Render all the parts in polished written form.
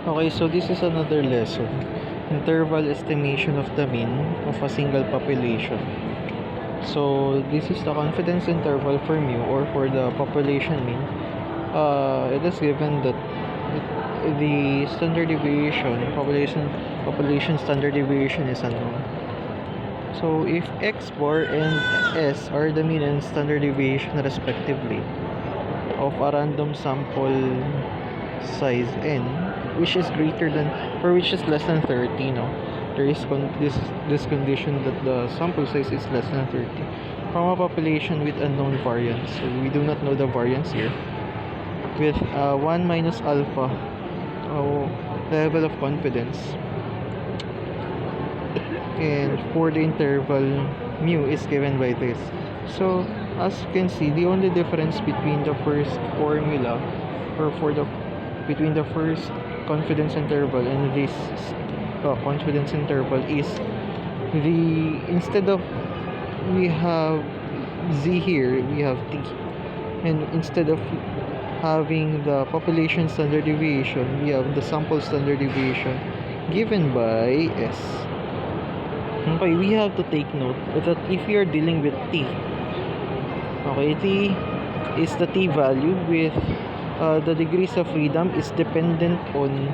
Okay, so this is another lesson. Interval estimation of the mean of a single population. So this is the confidence interval for mu or for the population mean. It is given that the standard deviation, population standard deviation is unknown. So if x bar and s are the mean and standard deviation respectively of a random sample size n, which is greater than or which is less than 30, no, there is this condition that the sample size is less than 30 from a population with unknown variance. So we do not know the variance here with 1 minus alpha level of confidence, and for the interval mu is given by this. So as you can see, the only difference between the first formula or between the first confidence interval and this confidence interval is instead of we have z here, we have t, and instead of having the population standard deviation, we have the sample standard deviation given by s. Okay, we have to take note that if we are dealing with t, okay, t is the t value with the degrees of freedom is dependent on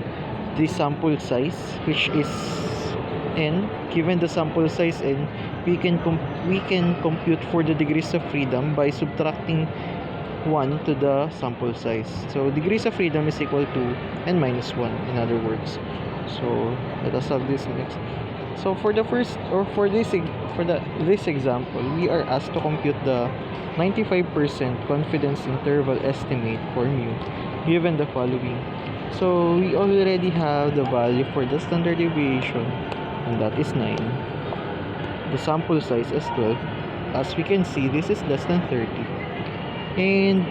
the sample size, which is n. Given the sample size n, we can compute for the degrees of freedom by subtracting 1 to the sample size. So degrees of freedom is equal to n minus 1, in other words. So let us have this next. So for the first, or for this example, we are asked to compute the 95% confidence interval estimate for mu given the following. So we already have the value for the standard deviation, and that is 9. The sample size is 12. As we can see, this is less than 30. And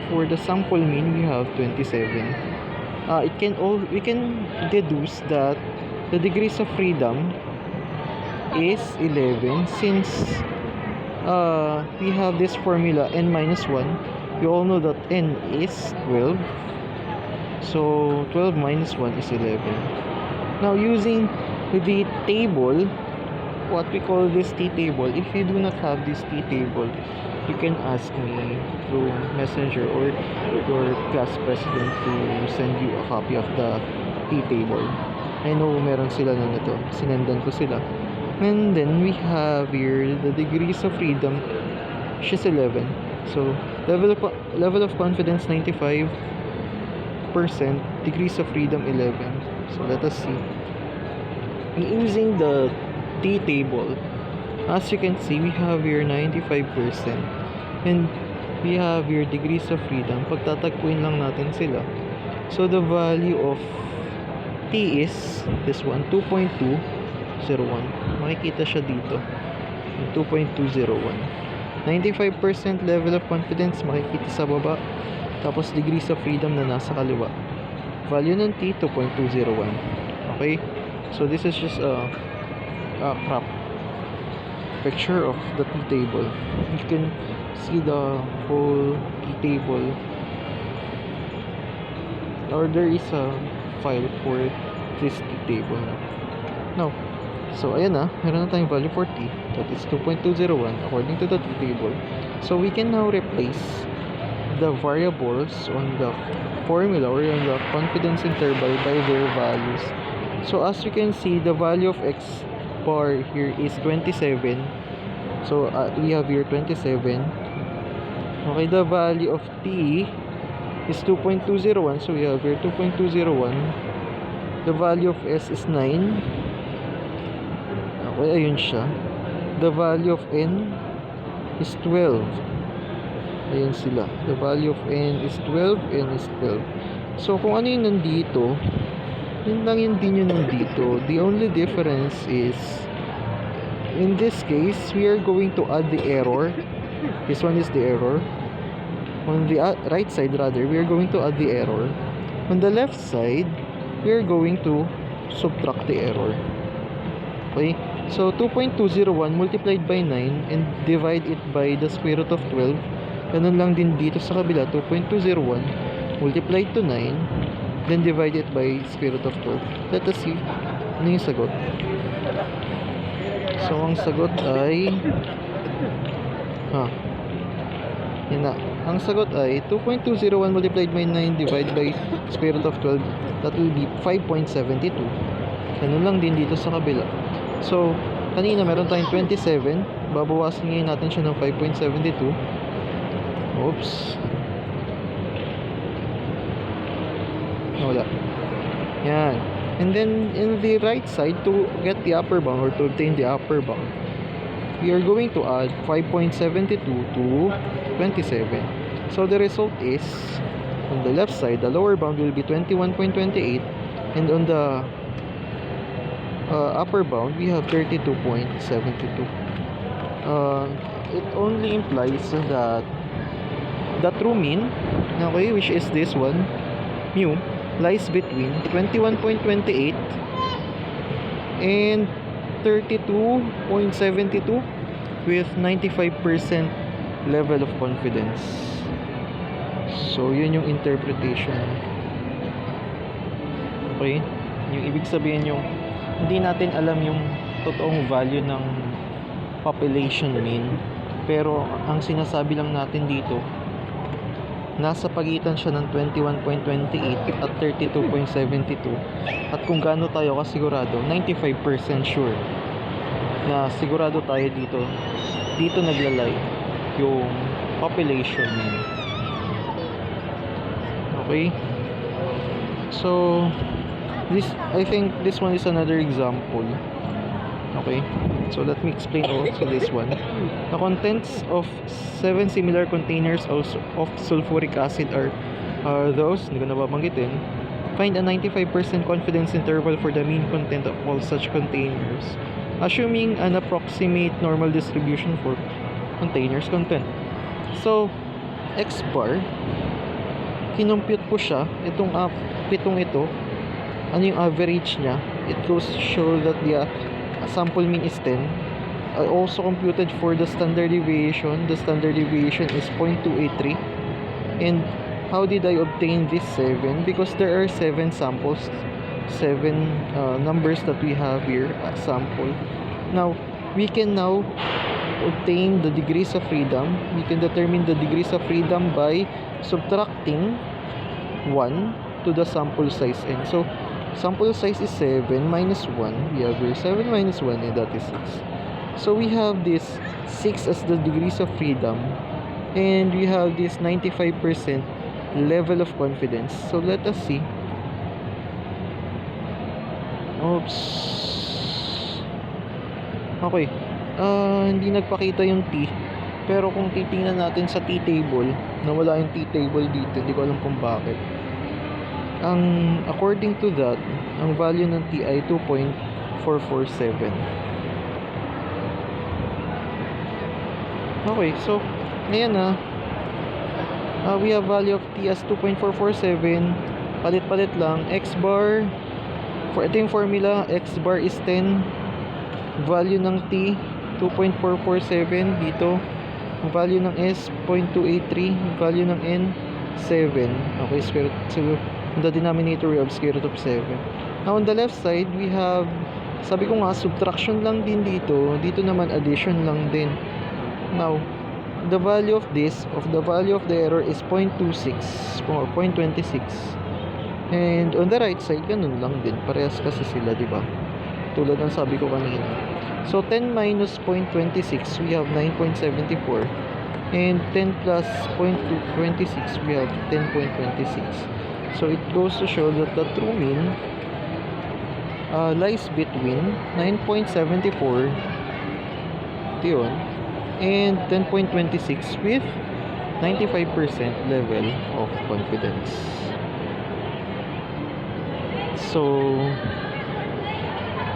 for the sample mean, we have 27. We can deduce that the degrees of freedom is 11, since we have this formula n minus 1. We all know that n is 12, so 12 minus 1 is 11. Now using the table, what we call this t table, if you do not have this t table, you can ask me through messenger or your class president to send you a copy of the t table. I know meron sila na nito, sinendan ko sila. And then we have here the degrees of freedom, which is 11. So level of confidence 95%, degrees of freedom 11. So let us see. Using the t table, as you can see, we have here 95%, and we have here degrees of freedom. Pagtatagpuin lang natin sila. So the value of t is this one, 2.201. Makikita siya dito, 2.201. 95% level of confidence makikita sa baba, tapos degrees of freedom na nasa kaliwa. Value ng t, 2.201. Okay, so this is just a crop picture of the t table. You can see the whole t table, or there is a file for this t table now. So ayan na, meron na tayong value for t, that is 2.201 according to the t table. So we can now replace the variables on the formula or on the confidence interval by their values. So as you can see, the value of x bar here is 27. So we have here 27. Okay, the value of t is 2.201, so we have here 2.201. The value of s is 9. Okay, ayun siya. The value of n is 12. Ayun sila. The value of n is 12, n is 12. So kung ano yung nandito, yun lang yun din yung nandito. The only difference is, in this case, we are going to add the error. This one is the error. On the right side, rather, we are going to add the error. On the left side, we are going to subtract the error. Okay, so 2.201 multiplied by 9 and divide it by the square root of 12. Ganun lang din dito sa kabila, 2.201 multiplied to 9 then divide it by square root of 12. Let us see ano yung sagot. So ang sagot ay yun na. Ang sagot ay 2.201 multiplied by 9 divided by square root of 12. That will be 5.72. Ganun lang din dito sa kabila. So, kanina meron tayong 27. Babawasan ngayon natin siya ng 5.72. Oops. Wala. Yan. And then, in the right side, to get the upper bound or to obtain the upper bound, we are going to add 5.72 to 27. So the result is, on the left side, the lower bound will be 21.28, and on the upper bound, we have 32.72. It only implies that the true mean, okay, which is this one, mu, lies between 21.28 and 32.72 with 95% level of confidence. So, yun yung interpretation. Okay? Yung ibig sabihin yung hindi natin alam yung totoong value ng population mean. Pero, ang sinasabi lang natin dito, nasa pagitan siya ng 21.28 at 32.72. At kung gaano tayo kasigurado, 95% sure na sigurado tayo dito naglalay yung population mean. Okay? So, I think this one is another example. Okay? So, let me explain also this one. The contents of 7 similar containers of sulfuric acid are those, hindi ko na babanggitin. Find a 95% confidence interval for the mean content of all such containers, assuming an approximate normal distribution for containers content. So, X bar, kinumpute ko siya, itong pitong ito, ano yung average niya. It goes to show that the sample mean is 10. I also computed for the standard deviation. The standard deviation is 0.283. And how did I obtain this 7? Because there are 7 samples, 7 numbers that we have here as sample. Now, we can now obtain the degrees of freedom. We can determine the degrees of freedom by subtracting 1 to the sample size n. So, sample size is 7 minus 1. We have here 7 minus 1, and that is 6. So, we have this 6 as the degrees of freedom, and we have this 95% level of confidence. So, let us see. Oops. Okay. Hindi nagpakita yung T. Pero kung titingnan natin sa T-table, nawala yung T-table dito. Hindi ko alam kung bakit. According to that, ang value ng T ay 2.447. Okay, so ayan na. We have value of T as 2.447. Palit-palit lang. X bar, ito yung formula. X bar is 10. Value ng T 2.447 dito. Ang value ng S 0.283. Value ng N 7. Okay, square root. So, the denominator we have square root of 7. Now, on the left side, we have, sabi ko nga, subtraction lang din dito. Dito naman, addition lang din. Now, the value of this, the value of the error is 0.26 or 0.26. And on the right side, ganun lang din. Parehas kasi sila, di ba? Tulad ng sabi ko kanina. So, 10 minus 0.26, we have 9.74. And 10 plus 0.26, we have 10.26. So, it goes to show that the true mean lies between 9.74 yun, and 10.26 with 95% level of confidence. So,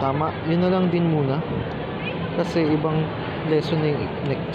tama. Yun na lang din muna. Kasi ibang lesson na yung next